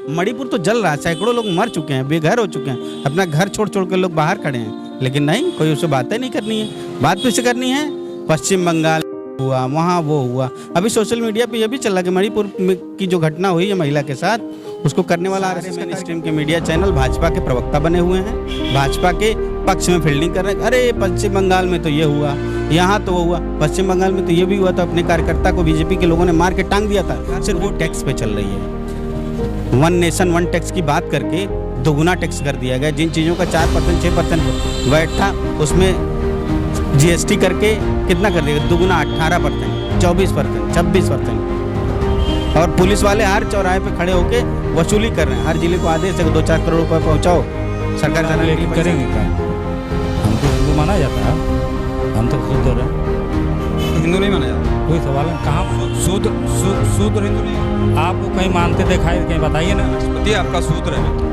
मणिपुर तो जल रहा है, सैकड़ों लोग मर चुके हैं, बेघर हो चुके हैं, अपना घर छोड़ छोड़ कर लोग बाहर खड़े हैं, लेकिन नहीं, कोई उससे बातें नहीं करनी है। बात किससे करनी है? पश्चिम बंगाल हुआ, वहाँ वो हुआ। अभी सोशल मीडिया पे ये भी चला कि मणिपुर की जो घटना हुई है महिला के साथ, उसको करने वाला मेन स्ट्रीम के मीडिया चैनल भाजपा के प्रवक्ता बने हुए हैं, भाजपा के पक्ष में फील्डिंग कर रहे हैं। अरे पश्चिम बंगाल में तो ये हुआ, यहाँ तो वो हुआ, पश्चिम बंगाल में तो ये भी हुआ था, अपने कार्यकर्ता को बीजेपी के लोगों ने मार के टांग दिया था। सिर्फ वो टैक्स पे चल रही है, 1 नेशन 1 टैक्स की बात करके दोगुना टैक्स कर दिया गया। जिन चीज़ों का 4% 6% वैट था, उसमें जीएसटी करके कितना कर दिया? दुगुना 18%, 24%, 26%। और पुलिस वाले हर चौराहे पे खड़े होके वसूली कर रहे हैं। हर जिले को आदेश है कि 2-4 करोड़ रुपए पहुंचाओ, सरकार करेंगे क्या? हमको हिंदू माना जाता है, हम तो शुद्ध रहे। हिंदू नहीं माना जाता, कोई सवाल नहीं। कहाँ शूद्र हिंदू नहीं? आपको कहीं मानते दिखाई, कहीं बताइए ना। राष्ट्रपति आपका शूद्र है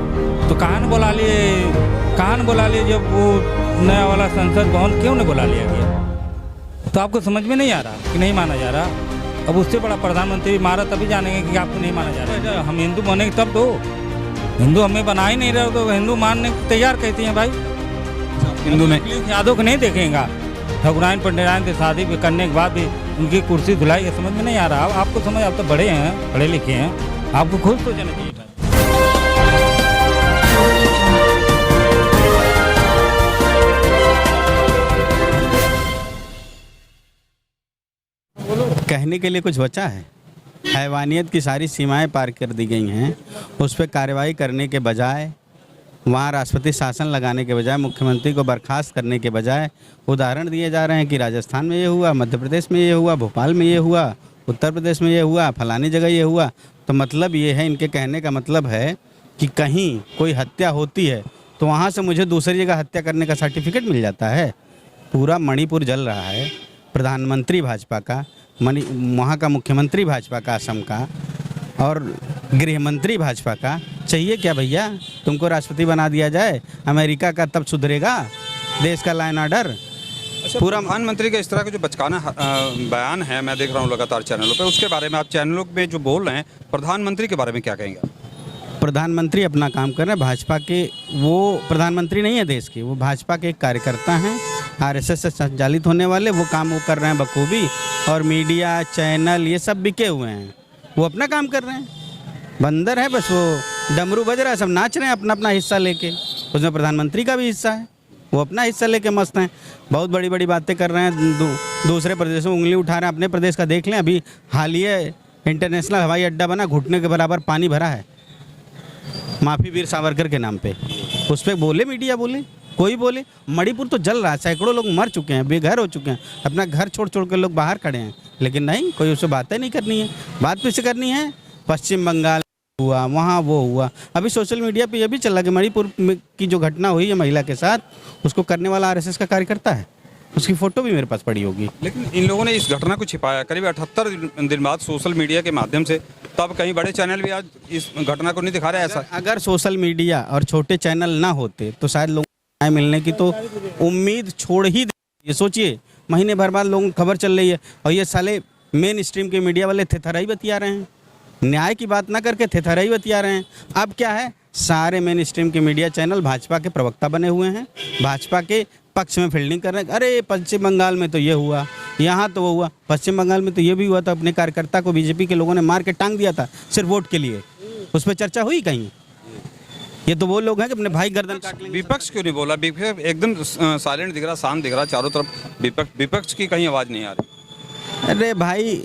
तो कहाँ न बुला लिए, कहाँ न बुला लिए? जब वो नया वाला संसद भवन क्यों न बुला लिया गया? तो आपको समझ में नहीं आ रहा कि नहीं माना जा रहा? अब उससे बड़ा प्रधानमंत्री मारा तभी जानेंगे कि आपको नहीं माना जा रहा है। हम हिंदू बनेंगे तब तो। हिंदू हमें बना ही नहीं रहे तो हिंदू मानने को तैयार कहते हैं भाई। हिंदू में यादव को नहीं देखेगा, ठकुराइन पंडिताइन से शादी करने के बाद भी उनकी कुर्सी धुलाई, ये समझ में नहीं आ रहा। आपको समझ, आप तो बड़े हैं, पढ़े लिखे हैं, आपको खुद सोचना चाहिए। कहने के लिए कुछ बचा है? हैवानियत की सारी सीमाएं पार कर दी गई हैं। उस पर कार्रवाई करने के बजाय, वहाँ राष्ट्रपति शासन लगाने के बजाय, मुख्यमंत्री को बर्खास्त करने के बजाय उदाहरण दिए जा रहे हैं कि राजस्थान में ये हुआ, मध्य प्रदेश में ये हुआ, भोपाल में ये हुआ, उत्तर प्रदेश में ये हुआ, फलानी जगह ये हुआ। तो मतलब ये है, इनके कहने का मतलब है कि कहीं कोई हत्या होती है तो वहाँ से मुझे दूसरी जगह हत्या करने का सर्टिफिकेट मिल जाता है। पूरा मणिपुर जल रहा है, प्रधानमंत्री भाजपा का, वहाँ का मुख्यमंत्री भाजपा का, असम का, और गृह मंत्री भाजपा का। चाहिए क्या भैया? तुमको राष्ट्रपति बना दिया जाए अमेरिका का, तब सुधरेगा देश का लाइन ऑर्डर? पूरा प्रधानमंत्री का इस तरह का जो बचकाना बयान है, मैं देख रहा हूँ लगातार चैनलों पे, उसके बारे में आप चैनलों में जो बोल रहे हैं, प्रधानमंत्री के बारे में क्या कहेंगे? प्रधानमंत्री अपना काम कर रहे हैं। भाजपा के, वो प्रधानमंत्री नहीं है देश के, वो भाजपा के एक कार्यकर्ता हैं, आरएसएस से संचालित होने वाले। वो काम वो कर रहे हैं बखूबी, और मीडिया चैनल ये सब बिके हुए हैं, वो अपना काम कर रहे हैं। बंदर है बस, वो डमरू बज रहा है, सब नाच रहे हैं अपना अपना हिस्सा लेके। उसमें प्रधानमंत्री का भी हिस्सा है, वो अपना हिस्सा लेके मस्त हैं। बहुत बड़ी बड़ी बातें कर रहे हैं, दूसरे प्रदेशों में उंगली उठा रहे हैं। अपने प्रदेश का देख लें, अभी हालिया इंटरनेशनल हवाई अड्डा बना, घुटने के बराबर पानी भरा है माफी वीर सावरकर के नाम पे। उस पर बोले मीडिया, बोले कोई बोले? मणिपुर तो जल रहा है, सैकड़ों लोग मर चुके हैं, बेघर हो चुके हैं, अपना घर छोड़ छोड़ कर लोग बाहर खड़े हैं, लेकिन नहीं, कोई उससे बातें नहीं करनी है। बात किससे करनी है? पश्चिम बंगाल हुआ, वहाँ वो हुआ। अभी सोशल मीडिया पे ये भी चला कि मणिपुर की जो घटना हुई है महिला के साथ, उसको करने वाला आरएसएस का कार्यकर्ता है। उसकी फ़ोटो भी मेरे पास पड़ी होगी। लेकिन इन लोगों ने इस घटना को छिपाया करीब 78 दिन बाद सोशल मीडिया के माध्यम से। तब कहीं बड़े चैनल भी आज इस घटना को नहीं दिखा रहे ऐसा? अगर सोशल मीडिया और छोटे चैनल ना होते तो शायद लोगों को न्याय मिलने की तो उम्मीद छोड़ ही ये सोचिए, महीने भर बाद लोगों को खबर चल रही है, और ये साले मेन स्ट्रीम के मीडिया वाले थेथराई बतिया रहे हैं, न्याय की बात ना करके थेथराई बतिया रहे हैं। अब क्या है, सारे मेन स्ट्रीम के मीडिया चैनल भाजपा के प्रवक्ता बने हुए हैं, भाजपा के पक्ष में फील्डिंग कर रहे हैं। अरे पश्चिम बंगाल में तो ये हुआ, यहाँ तो वो हुआ, पश्चिम बंगाल में तो ये भी हुआ था, अपने कार्यकर्ता को बीजेपी के लोगों ने मार के टांग दिया था सिर्फ वोट के लिए। उस पर चर्चा हुई कहीं? ये तो वो लोग हैं कि अपने भाई गर्दन काट लेंगे। विपक्ष क्यों नहीं बोला? विपक्ष एकदम साइलेंट दिख रहा, शांत दिख रहा, चारों तरफ विपक्ष की कहीं आवाज़ नहीं आ रही। अरे भाई,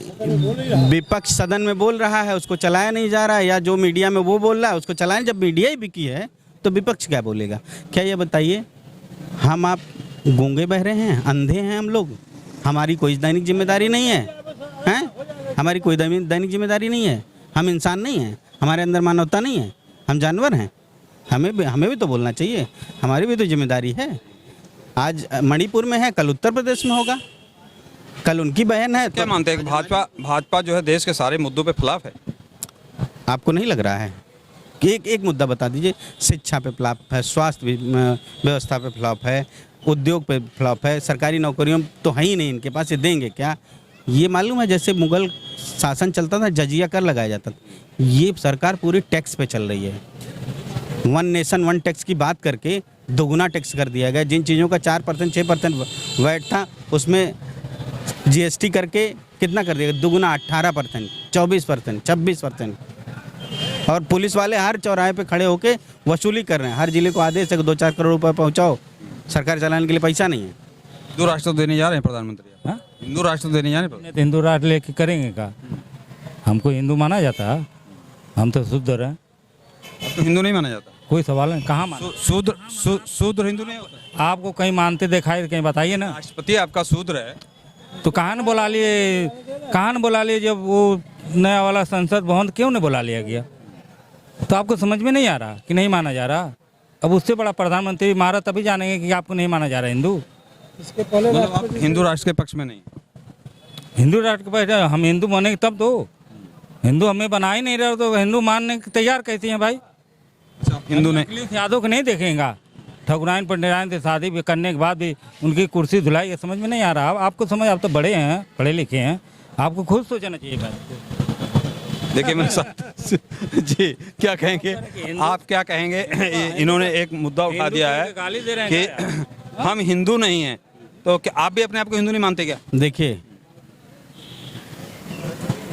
विपक्ष सदन में बोल रहा है, उसको चलाया नहीं जा रहा है, या जो मीडिया में वो बोल रहा है उसको चलाएं। जब मीडिया ही बिकी है तो विपक्ष क्या बोलेगा? क्या ये बताइए, हम आप गूंगे बह रहे हैं, अंधे हैं हम लोग? हमारी कोई दैनिक जिम्मेदारी नहीं है, हैं? हमारी कोई दैनिक जिम्मेदारी नहीं है? हम इंसान नहीं हैं? हमारे अंदर मानवता नहीं है? हम जानवर हैं? हमें भी तो बोलना चाहिए, हमारी भी तो जिम्मेदारी है। आज मणिपुर में है, कल उत्तर प्रदेश में होगा, कल उनकी बहन है। क्या मानते हैं कि भाजपा जो है देश के सारे मुद्दों पे फ्लॉप है? आपको नहीं लग रहा है? कि एक मुद्दा बता दीजिए। शिक्षा पे फ्लॉप है, स्वास्थ्य व्यवस्था पे फ्लॉप है, उद्योग पे फ्लॉप है, सरकारी नौकरियों तो है ही नहीं इनके पास, ये देंगे क्या? ये मालूम है जैसे मुगल शासन चलता था, जजिया कर लगाया जाता था, ये सरकार पूरी टैक्स पे चल रही है। 1 नेशन 1 टैक्स की बात करके दोगुना टैक्स कर दिया गया। जिन चीज़ों का 4% 6% वैट था, उसमें GST करके कितना कर दिया, दोगुना 18%, 24%, 26%। और पुलिस वाले हर चौराहे पे खड़े होके वसूली कर रहे हैं। हर जिले को आदेश है कि 2-4 करोड़ रुपए पहुंचाओ, सरकार चलाने के लिए पैसा नहीं है। हिंदू राष्ट्र देने जा रहे हैं प्रधानमंत्री, हाँ? हिंदू राष्ट्र देने जा रहे हैं। नहीं तो हिंदू राष्ट्र लेके करेंगे का? हमको हिंदू माना जाता है? हम तो शुद्ध हैं। अब तो हिंदू नहीं माना जाता, कोई सवाल नहीं, कहाँ माना? शूद्र हिंदू नहीं होता। आपको कहीं मानते दिखाई कहीं बताइए ना। राष्ट्रपति आपका शूद्र है, तो कहाँ न बुला लिए, कहाँ न बुला लिए? जब वो नया वाला संसद भवन क्यों नहीं बुला लिया गया? तो आपको समझ में नहीं आ रहा कि नहीं माना जा रहा? अब उससे बड़ा प्रधानमंत्री मारा तभी जानेंगे कि आपको नहीं माना जा रहा हिंदू। मतलब आप हिंदू राष्ट्र के पक्ष में नहीं? हिंदू राष्ट्र के पास हम हिंदू बनेंगे तब तो। हिंदू हमें बना ही नहीं रहे तो हिंदू मानने के तैयार कैसे हैं भाई? हिंदू ने अखिलेश यादव को नहीं देखेगा, ठकुराइन पंडिताइन से शादी भी करने के बाद भी उनकी कुर्सी धुलाई, ये समझ में नहीं आ रहा। आपको समझ, आप तो बड़े हैं, पढ़े लिखे हैं, आपको खुद सोचना चाहिए बात। देखिए मेरे साथ जी क्या कहेंगे आप, क्या कहेंगे? इन्होंने एक मुद्दा उठा दिया है गाली दे रहे हैं कि हम हिंदू नहीं हैं, तो क्या आप भी अपने आप को हिंदू नहीं मानते क्या? देखिए,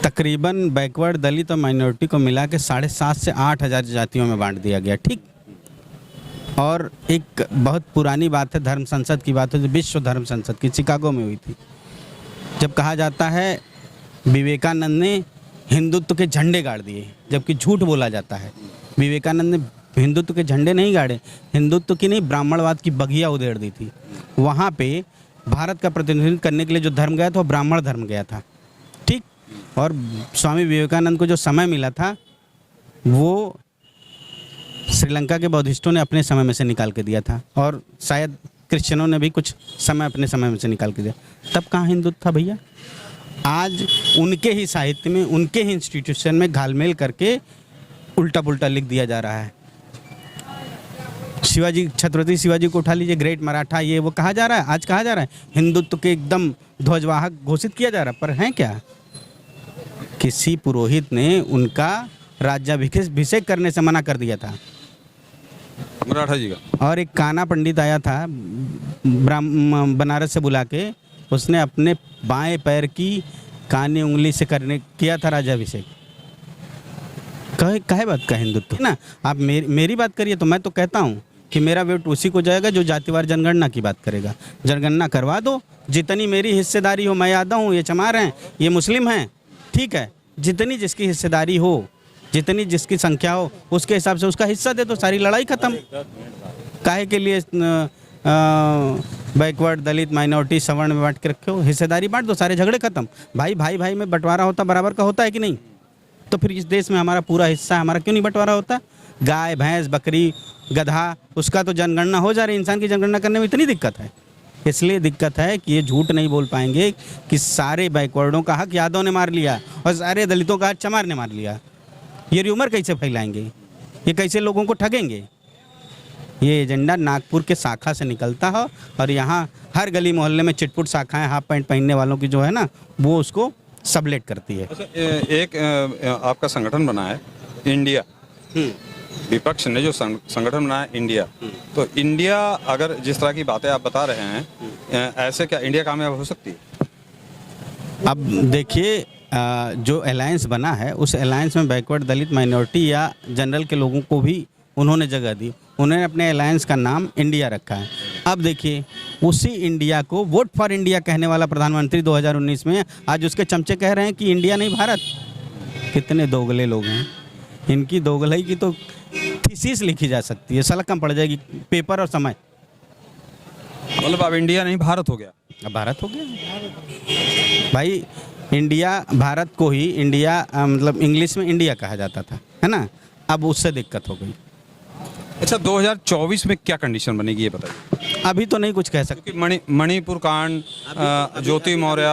तकरीबन बैकवर्ड, दलित और माइनॉरिटी को मिला के 7,500 से 8,000 जातियों में बांट दिया गया, ठीक। और एक बहुत पुरानी बात है, धर्म संसद की बात है, जो विश्व धर्म संसद की शिकागो में हुई थी। जब कहा जाता है विवेकानंद ने हिंदुत्व के झंडे गाड़ दिए, जबकि झूठ बोला जाता है। विवेकानंद ने हिंदुत्व के झंडे नहीं गाड़े, हिंदुत्व की नहीं, ब्राह्मणवाद की बगिया उधेड़ दी थी। वहाँ पे भारत का प्रतिनिधित्व करने के लिए जो धर्म गया था वो ब्राह्मण धर्म गया था, ठीक। और स्वामी विवेकानंद को जो समय मिला था वो श्रीलंका के बौद्धिस्टों ने अपने समय में से निकाल के दिया था, और शायद क्रिश्चियनों ने भी कुछ समय अपने समय में से निकाल के दिया। तब कहाँ हिंदुत्व था भैया? आज उनके ही साहित्य में, उनके ही इंस्टीट्यूशन में घालमेल करके उल्टा पुल्टा लिख दिया जा रहा है। शिवाजी, छत्रपति शिवाजी को उठा लीजिए, ग्रेट मराठा, ये वो कहा जा रहा है, आज कहा जा रहा है हिंदुत्व के एकदम ध्वजवाहक घोषित किया जा रहा है। पर हैं क्या? किसी पुरोहित ने उनका राज्याभिषेक करने से मना कर दिया था, मराठा जी का। और एक काना पंडित आया था बनारस से बुला के, उसने अपने बाएं पैर की कानी उंगली से किया था राज्याभिषेक। कहे बात का हिंदुत्व ना? आप मेरी बात करिए तो मैं तो कहता हूँ कि मेरा वोट उसी को जाएगा जो जातिवार जनगणना की बात करेगा। जनगणना करवा दो, जितनी मेरी हिस्सेदारी हो, मैं यादव हूँ, ये चमार हैं, ये मुस्लिम हैं, ठीक है, जितनी जिसकी हिस्सेदारी हो, जितनी जिसकी संख्या हो, उसके हिसाब से उसका हिस्सा दे दो, सारी लड़ाई खत्म। काहे के लिए बैकवर्ड, दलित, माइनॉरिटी, सवर्ण में बांट के रखे हो? हिस्सेदारी बांट दो, सारे झगड़े खत्म। भाई में बंटवारा होता, बराबर का होता है कि नहीं? तो फिर इस देश में हमारा पूरा हिस्सा, हमारा क्यों नहीं बंटवारा होता? गाय, भैंस, बकरी, गधा, उसका तो जनगणना हो जा रही है। इंसान की जनगणना करने में इतनी दिक्कत है, इसलिए दिक्कत है कि ये झूठ नहीं बोल पाएंगे कि सारे बैकवर्डों का हक यादव ने मार लिया और सारे दलितों का हक चमार ने मार लिया। ये र्यूमर कैसे फैलाएंगे? ये कैसे लोगों को ठगेंगे? ये एजेंडा नागपुर के शाखा से निकलता है, और यहाँ हर गली मोहल्ले में चिटपुट शाखाएं हाफ पैंट पहनने वालों की जो है ना, वो उसको सबलेट करती है। अच्छा, एक आपका संगठन बना है इंडिया, विपक्ष ने जो संगठन बनाया इंडिया, तो इंडिया अगर जिस तरह की बातें आप बता रहे हैं, ऐसे क्या इंडिया कामयाब हो सकती है? अब देखिए, जो अलायंस बना है उस अलायंस में बैकवर्ड, दलित, माइनॉरिटी या जनरल के लोगों को भी उन्होंने जगह दी। उन्होंने अपने अलायंस का नाम इंडिया रखा है। अब देखिए, उसी इंडिया को वोट फॉर इंडिया कहने वाला प्रधानमंत्री 2019 में, आज उसके चमचे कह रहे हैं कि इंडिया नहीं भारत। कितने दोगले लोग हैं! इनकी दोगलाई की तो थीसिस लिखी जा सकती है, सलक कम पड़ जाएगी, पेपर और समय। मतलब अब इंडिया नहीं भारत हो गया? अब भारत हो गया भाई। इंडिया, भारत को ही इंडिया मतलब इंग्लिश में इंडिया कहा जाता था, है ना? अब उससे दिक्कत हो गई। अच्छा, 2024 में क्या कंडीशन बनेगी ये बताइए। अभी तो नहीं कुछ कह सकते। क्योंकि मणिपुर कांड, ज्योति मौर्य,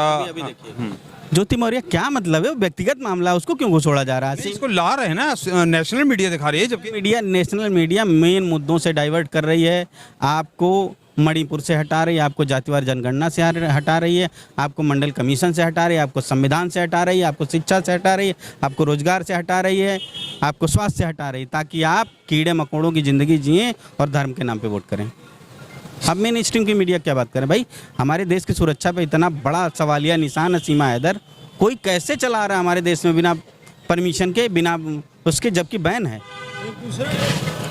ज्योति मौर्य क्या मतलब है? व्यक्तिगत मामला, उसको क्यों घुसोड़ा जा रहा है? इसको ला रहे हैं ना, नेशनल मीडिया दिखा रही है, जबकि नेशनल मीडिया मेन मुद्दों से डाइवर्ट कर रही है। आपको मणिपुर से हटा रही है, आपको जातिवार जनगणना से हटा रही है, आपको मंडल कमीशन से हटा रही है, आपको संविधान से हटा रही है, आपको शिक्षा से हटा रही है, आपको रोजगार से हटा रही है, आपको स्वास्थ्य से हटा रही है, ताकि आप कीड़े मकोड़ों की ज़िंदगी जिएं और धर्म के नाम पे वोट करें। अब मेन स्ट्रीम की मीडिया क्या बात करें भाई? हमारे देश की सुरक्षा पे इतना बड़ा सवालिया निशान है सीमा हैदर, कोई कैसे चला रहा है हमारे देश में बिना परमिशन के, बिना उसके, जबकि बैन है।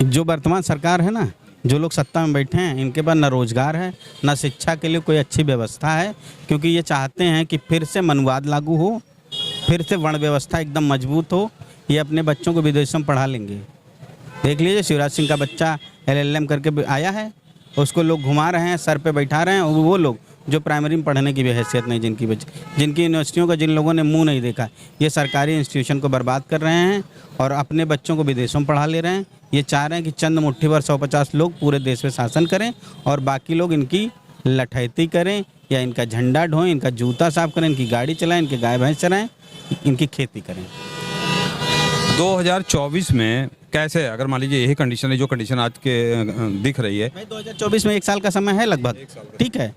जो वर्तमान सरकार है ना, जो लोग सत्ता में बैठे हैं, इनके पास ना रोजगार है, ना शिक्षा के लिए कोई अच्छी व्यवस्था है, क्योंकि ये चाहते हैं कि फिर से मनुवाद लागू हो, फिर से वर्ण व्यवस्था एकदम मजबूत हो। ये अपने बच्चों को विदेशों में पढ़ा लेंगे। देख लीजिए, शिवराज सिंह का बच्चा LLM करके आया है, उसको लोग घुमा रहे हैं, सर पे बैठा रहे हैं, और वो लोग जो प्राइमरी में पढ़ने की भी हैसियत नहीं, जिनकी यूनिवर्सिटियों का जिन लोगों ने मुंह नहीं देखा, ये सरकारी इंस्टीट्यूशन को बर्बाद कर रहे हैं और अपने बच्चों को विदेशों में पढ़ा ले रहे हैं। ये चाह रहे हैं कि चंद मुट्ठी भर 150 लोग पूरे देश पे शासन करें और बाकी लोग इनकी लठैती करें या इनका झंडा ढोएं, इनका जूता साफ करें, इनकी गाड़ी चलाएं, इनके गाय भैंस चलाएं, इनकी खेती करें। 2024 में कैसे, अगर मान लीजिए यही कंडीशन है जो कंडीशन आज के दिख रही है? भाई 2024 में 1 साल का समय है लगभग, ठीक है।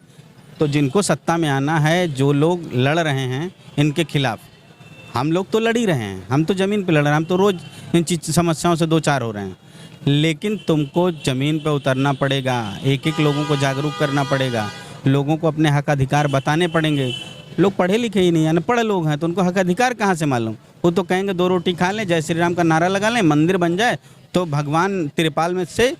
तो जिनको सत्ता में आना है, जो लोग लड़ रहे हैं इनके खिलाफ, हम लोग तो लड़ ही रहे हैं, हम तो ज़मीन पे लड़ रहे हैं, हम तो रोज़ इन समस्याओं से 2-4 हो रहे हैं। लेकिन तुमको ज़मीन पे उतरना पड़ेगा, एक एक लोगों को जागरूक करना पड़ेगा, लोगों को अपने हक अधिकार बताने पड़ेंगे। लोग पढ़े लिखे ही नहीं, अनपढ़ लोग हैं, तो उनको हक अधिकार कहाँ से मालूम? वो तो कहेंगे 2 रोटी खा लें, जय श्री राम का नारा लगा लें, मंदिर बन जाए तो भगवान तिरपाल में से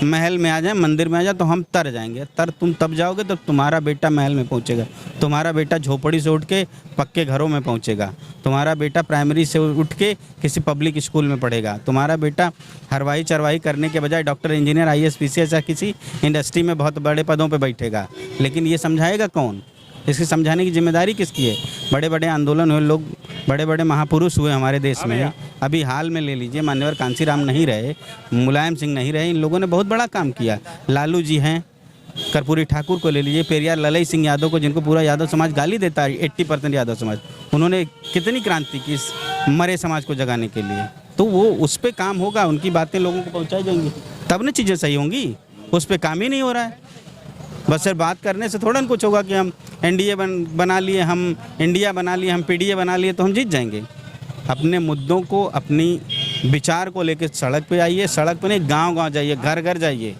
महल में आ जाए, मंदिर में आ जाए तो हम तर जाएंगे। तुम तब जाओगे तो तुम्हारा बेटा महल में पहुंचेगा, तुम्हारा बेटा झोपड़ी से उठ के पक्के घरों में पहुंचेगा, तुम्हारा बेटा प्राइमरी से उठ के किसी पब्लिक स्कूल में पढ़ेगा, तुम्हारा बेटा हरवाही चरवाही करने के बजाय डॉक्टर, इंजीनियर, IAS, PCS या किसी इंडस्ट्री में बहुत बड़े पदों पर बैठेगा। लेकिन ये समझाएगा कौन? इसकी समझाने की जिम्मेदारी किसकी है? बड़े बड़े आंदोलन हुए, लोग बड़े बड़े महापुरुष हुए हमारे देश में। अभी हाल में ले लीजिए, मान्यवर कांसीराम नहीं रहे, मुलायम सिंह नहीं रहे, इन लोगों ने बहुत बड़ा काम किया। लालू जी हैं, कर्पूरी ठाकुर को ले लीजिए, पेरियार ललई सिंह यादव को, जिनको पूरा यादव समाज गाली देता है, 80% यादव समाज, उन्होंने कितनी क्रांति की इस मरे समाज को जगाने के लिए। तो वो उस पर काम होगा, उनकी बातें लोगों को पहुँचाई जाएंगी, तब ना चीज़ें सही होंगी। उस पर काम ही नहीं हो रहा है। बस सिर्फ बात करने से थोड़ा ना कुछ होगा कि हम NDA बना लिए, हम इंडिया बना लिए, हम PDA बना लिए तो हम जीत जाएंगे। अपने मुद्दों को, अपनी विचार को लेकर सड़क पे आइए, सड़क पे नहीं, गांव-गांव जाइए, घर घर जाइए,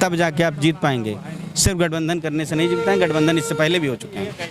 तब जाके आप जीत पाएंगे। सिर्फ गठबंधन करने से नहीं जीतते हैं, गठबंधन इससे पहले भी हो चुके हैं।